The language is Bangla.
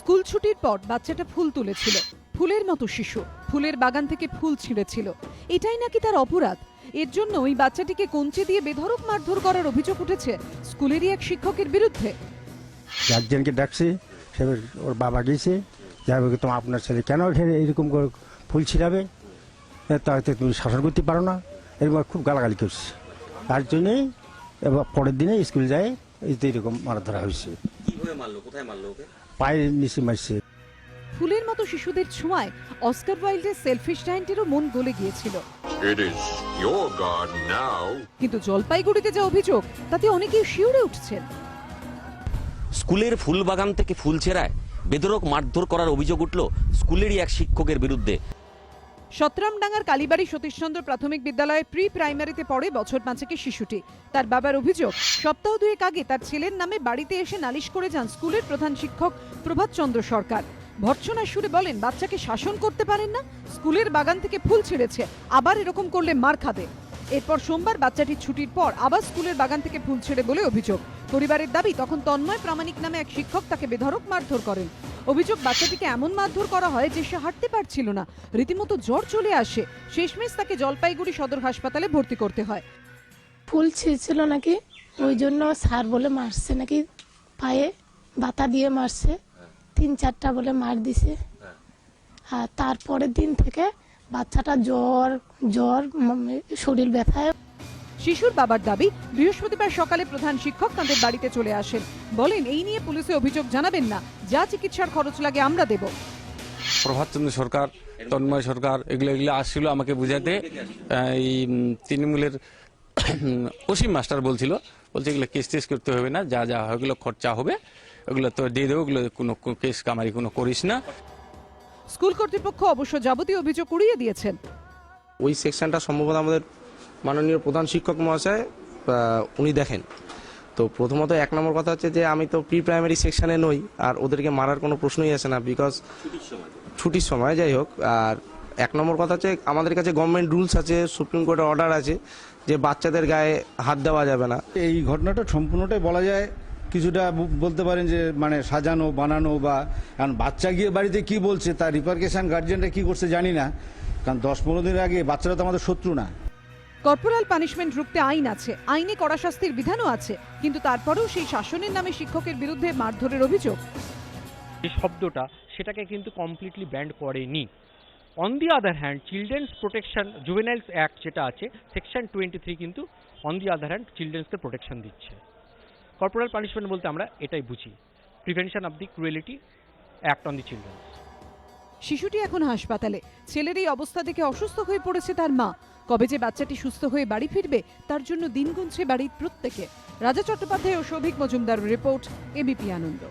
স্কুল ছুটির পর বাচ্চাটা ফুল তুলেছিল, ফুলের মতো শিশু, ফুলের বাগান থেকে ফুল ছিঁড়েছিল। এটাই নাকি তার অপরাধ। এর জন্য ওই বাচ্চাটিকে কঞ্চি দিয়ে বেধড়ক মারধর করার অভিযোগ উঠেছে স্কুলেরই এক শিক্ষকের বিরুদ্ধে। গার্জিয়ানকে ডাকছে, সে ওর বাবা গিয়েছে, যাই হোক তোমার আপনার ছেলে কেন এখানে এইরকম করে ফুল ছিঁড়াবে, তাতে তুমি শাসন করতে পারো না, এরকম খুব গালাগালি করছে। তার জন্যই এবার পরের দিনে স্কুল যায় এইরকম মারা ধরা হয়েছে। পায়ের নিচে মারছে। ফুলের মতো শিশুদের ছোঁয়ায় অস্কার ওয়াইল্ডের সেলফিশ জায়ান্টেরও মন গলে গিয়েছিল। কিন্তু জলপাইগুড়িতে যে অভিযোগ, তাতে অনেকেই শিউরে উঠছেন। স্কুলের ফুল বাগান থেকে ফুল ছেঁড়ায় বেধড়ক মারধর করার অভিযোগ উঠল স্কুলেরই এক শিক্ষকের বিরুদ্ধে। সতরামডাঙ্গার কালীবাড়ি সতীশচন্দ্র প্রাথমিক বিদ্যালয়ের প্রি প্রাইমারিতে পড়ে বছর 5 শিশুটি। তার বাবার অভিযোগ, সপ্তাহ 2 আগে তার ছেলের নামে বাড়িতে এসে নালিশ করে যান স্কুলের প্রধান শিক্ষক প্রভাত চন্দ্র সরকার। ভর্ৎসনার সুরে বলেন, বাচ্চাকে শাসন করতে পারেন না, স্কুলের বাগান থেকে ফুল ছিঁড়েছে, আবার এরকম করলে মার খাবে। এরপর সোমবার বাচ্চাটি ছুটির পর আবার স্কুলের বাগান থেকে ফুল ছেড়ে বলে অভিযোগ। পরিবারের দাবি, তখন তন্ময় প্রামাণিক নামে এক শিক্ষক তাকে বেধড়ক মারধর করেন। অভিযোগ, বাচ্চাটিকে এমন মারধর করা হয় যে সে হাঁটতে পারছিল না, রীতিমতো জ্বর চলে আসে। শেষমেশ তাকে জলপাইগুড়ি সদর হাসপাতালে ভর্তি করতে হয়। ফুল ছিঁড়ছিল নাকি, ওই জন্য স্যার বলে মারছে নাকি, পায়ে বাতা দিয়ে মারছে, 3-4টা বলে মার দিছে। আর তারপরের দিন থেকে বাচ্চাটা জ্বর শরীর ব্যথায়। শিশুর বাবার দাবি, বৃহস্পতিবার সকালে প্রধান শিক্ষক তাদের বাড়িতে চলে আসেন, বলেন এই নিয়ে পুলিশে অভিযোগ জানাবেন না, যা চিকিৎসার খরচ লাগে আমরা দেব। প্রভাত চন্দ্র সরকার, তন্ময় সরকার এগুলো আসছিল আমাকে বুঝাতে। এই তৃণমূলের অসীম মাস্টার বলছে এগুলো কেস টেস করতে হবে না, যা যা ওগুলো খরচা হবে ওগুলো তো দিয়ে দেবো, ওগুলো কোনো কেস কামারি কোনো করিস না। স্কুল কর্তৃপক্ষ অবশ্য যাবতীয় অভিযোগ উড়িয়ে দিয়েছেন। ওই সেকশনটা সম্ভবত আমাদের মাননীয় প্রধান শিক্ষক মহাশয় উনি দেখেন। তো প্রথমত 1 নম্বর কথা হচ্ছে যে আমি তো প্রি প্রাইমারি সেকশনে নই, আর ওদেরকে মারার কোনো প্রশ্নই আসে না, বিকজ ছুটির সময় যাই হোক। আর 1 নম্বর কথা হচ্ছে আমাদের কাছে গভর্নমেন্ট রুলস আছে, সুপ্রিম কোর্টের অর্ডার আছে যে বাচ্চাদের গায়ে হাত দেওয়া যাবে না। এই ঘটনাটা সম্পূর্ণটাই বলা যায় কিছুটা বলতে পারেন যে মানে সাজানো বানানো, বা কারণ বাচ্চা গিয়ে বাড়িতে কি বলছে তার রিপারকেশন গার্জিয়ানরা কি করছে জানি না, কারণ 10-15 দিন আগে বাচ্চারা তো আমাদের শত্রু না। কর্পোরাল পানিশমেন্ট রুখতে আইন আছে, আইনে কড়া শাস্তির বিধানও আছে, কিন্তু তারপরেও সেই শাসনের নামে শিক্ষকের বিরুদ্ধে মারধরের অভিযোগ। এই শব্দটা সেটাকে কিন্তু কমপ্লিটলি ব্যান্ড করেনি। On the other hand children's protection juveniles act যেটা আছে সেকশন 23 কিন্তু অন দি আদার হ্যান্ড চিলড্রেন্সকে প্রোটেকশন দিচ্ছে। কর্পোরাল পানিশমেন্ট বলতে আমরা এটাই বুঝি, prevention of the cruelty act on the children's. শিশুটি এখন হাসপাতালে। ছেলের এই অবস্থা দেখে অসুস্থ হয়ে পড়েছে তার মা। কবে যে বাচ্চাটি সুস্থ হয়ে বাড়ি ফিরবে তার জন্য দিন গুনছে বাড়ির প্রত্যেকে। রাজা চট্টোপাধ্যায় ও সৌভিক মজুমদার রিপোর্ট, এবিপি আনন্দ।